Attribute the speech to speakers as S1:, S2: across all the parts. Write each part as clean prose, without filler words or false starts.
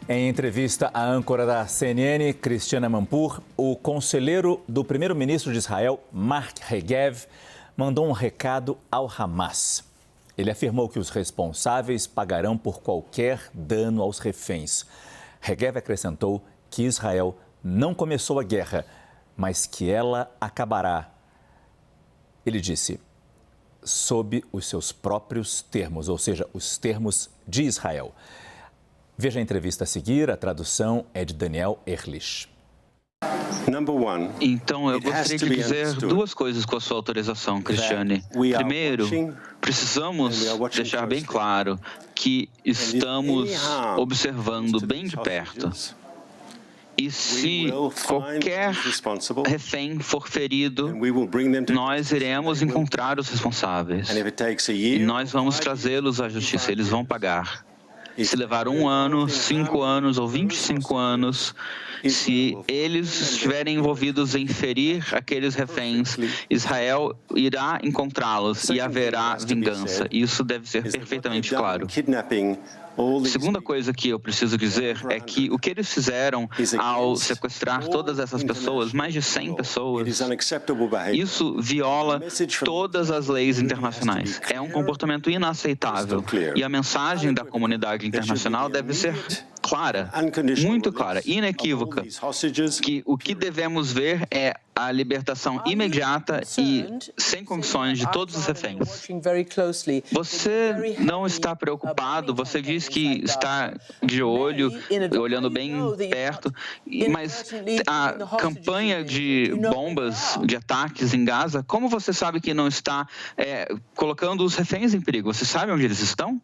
S1: Em entrevista à âncora da CNN, Christiane Amanpour, o conselheiro do primeiro-ministro de Israel, Mark Regev, mandou um recado ao Hamas. Ele afirmou que os responsáveis pagarão por qualquer dano aos reféns. Regev acrescentou que Israel não começou a guerra, mas que ela acabará. Ele disse, sob os seus próprios termos, ou seja, os termos de Israel. Veja a entrevista a seguir, a tradução é de Daniel Ehrlich.
S2: Então, eu gostaria de dizer duas coisas com a sua autorização, Christiane. Primeiro, precisamos deixar bem claro que estamos observando bem de perto. E se qualquer refém for ferido, nós iremos encontrar os responsáveis. E nós vamos trazê-los à justiça, eles vão pagar. Se levar 1 ano, 5 anos ou 25 anos, se eles estiverem envolvidos em ferir aqueles reféns, Israel irá encontrá-los e haverá vingança. Isso deve ser perfeitamente claro. Segunda coisa que eu preciso dizer é que o que eles fizeram ao sequestrar todas essas pessoas, mais de 100 pessoas, isso viola todas as leis internacionais. É um comportamento inaceitável. E a mensagem da comunidade internacional deve ser clara, muito clara, inequívoca, que o que devemos ver é a libertação imediata e sem condições de todos os reféns. Você não está preocupado, você diz que está de olho, olhando bem perto, mas a campanha de bombas, de ataques em Gaza, como você sabe que não está colocando os reféns em perigo? Você sabe onde eles estão?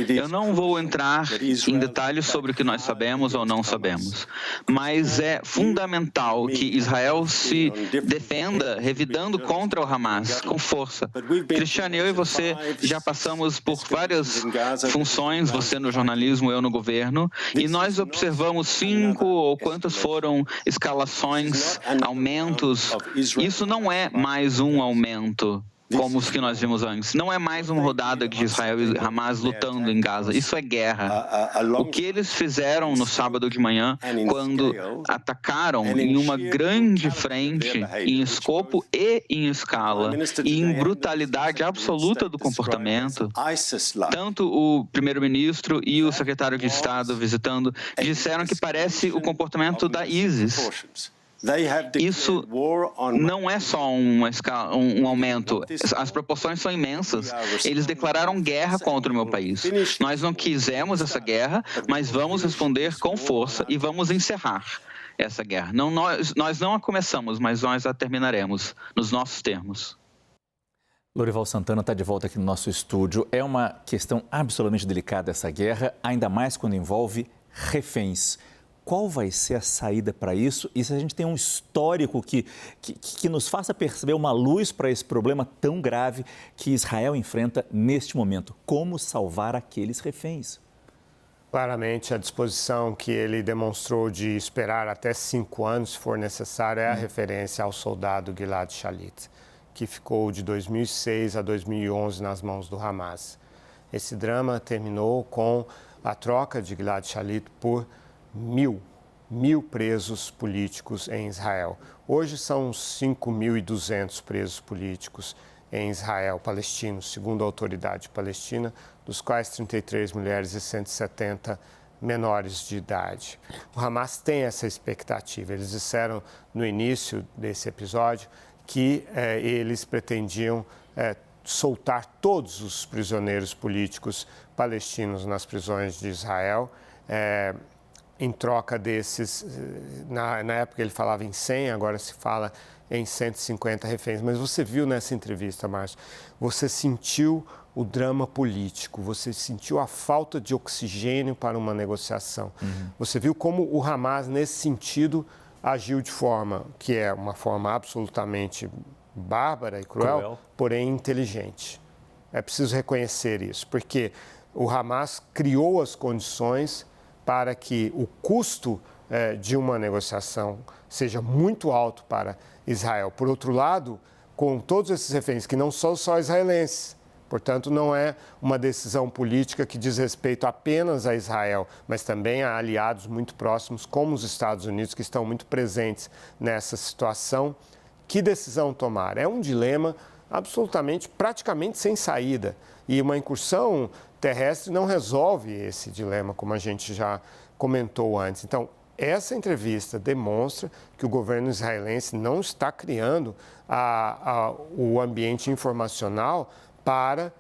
S2: Eu não vou entrar em detalhes sobre o que nós sabemos ou não sabemos, mas é fundamental que Israel se defenda, revidando contra o Hamas, com força. Christiane, eu e você já passamos por várias funções, você no jornalismo, eu no governo, e nós observamos 5 ou quantas foram escalações, aumentos. Isso não é mais um aumento como os que nós vimos antes. Não é mais uma rodada de Israel e Hamas lutando em Gaza. Isso é guerra. O que eles fizeram no sábado de manhã, quando atacaram em uma grande frente, em escopo e em escala, e em brutalidade absoluta do comportamento, tanto o primeiro-ministro e o secretário de Estado visitando disseram que parece o comportamento da ISIS. Isso não é só um aumento, as proporções são imensas. Eles declararam guerra contra o meu país. Nós não quisemos essa guerra, mas vamos responder com força e vamos encerrar essa guerra. Não, nós não a começamos, mas nós a terminaremos nos nossos termos.
S1: Lorival Santana está de volta aqui no nosso estúdio. É uma questão absolutamente delicada essa guerra, ainda mais quando envolve reféns. Qual vai ser a saída para isso? E se a gente tem um histórico que nos faça perceber uma luz para esse problema tão grave que Israel enfrenta neste momento? Como salvar aqueles reféns?
S3: Claramente, a disposição que ele demonstrou de esperar até 5 anos, se for necessário, é a referência ao soldado Gilad Shalit, que ficou de 2006 a 2011 nas mãos do Hamas. Esse drama terminou com a troca de Gilad Shalit por mil presos políticos em Israel. Hoje são 5.200 presos políticos em Israel, palestinos, segundo a autoridade palestina, dos quais 33 mulheres e 170 menores de idade. O Hamas tem essa expectativa. Eles disseram no início desse episódio que eles pretendiam soltar todos os prisioneiros políticos palestinos nas prisões de Israel. Em troca desses, na época ele falava em 100, agora se fala em 150 reféns. Mas você viu nessa entrevista, Márcio, você sentiu o drama político, você sentiu a falta de oxigênio para uma negociação. Você viu como o Hamas, nesse sentido, agiu de forma que é uma forma absolutamente bárbara e cruel, porém inteligente. É preciso reconhecer isso, porque o Hamas criou as condições para que o custo de uma negociação seja muito alto para Israel. Por outro lado, com todos esses reféns, que não são só israelenses, Portanto, não é uma decisão política que diz respeito apenas a Israel, mas também a aliados muito próximos, como os Estados Unidos, que estão muito presentes nessa situação. Que decisão tomar? É um dilema absolutamente, praticamente sem saída. E uma incursão terrestre não resolve esse dilema, como a gente já comentou antes. Então, essa entrevista demonstra que o governo israelense não está criando o ambiente informacional para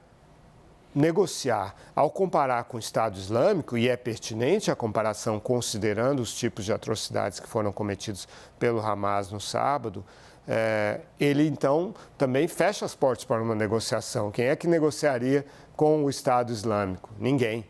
S3: negociar. Ao comparar com o Estado Islâmico, e é pertinente a comparação considerando os tipos de atrocidades que foram cometidos pelo Hamas no sábado, ele então também fecha as portas para uma negociação. Quem é que negociaria com o Estado Islâmico? Ninguém.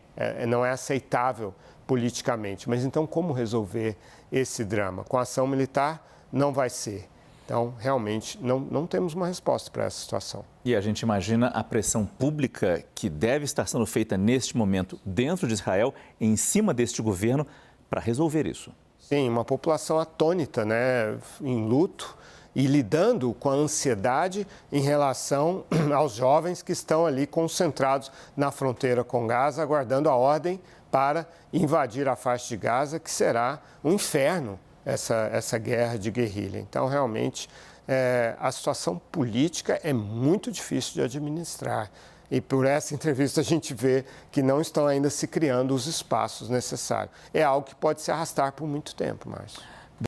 S3: Não é aceitável politicamente. Mas então como resolver esse drama? Com a ação militar não vai ser. Então, realmente, não temos uma resposta para essa situação.
S1: E a gente imagina a pressão pública que deve estar sendo feita neste momento dentro de Israel, em cima deste governo, para resolver isso.
S3: Sim, uma população atônita, né, em luto e lidando com a ansiedade em relação aos jovens que estão ali concentrados na fronteira com Gaza, aguardando a ordem para invadir a faixa de Gaza, que será um inferno. Essa guerra de guerrilha. Então, realmente, a situação política é muito difícil de administrar. E por essa entrevista a gente vê que não estão ainda se criando os espaços necessários. É algo que pode se arrastar por muito tempo, Márcio.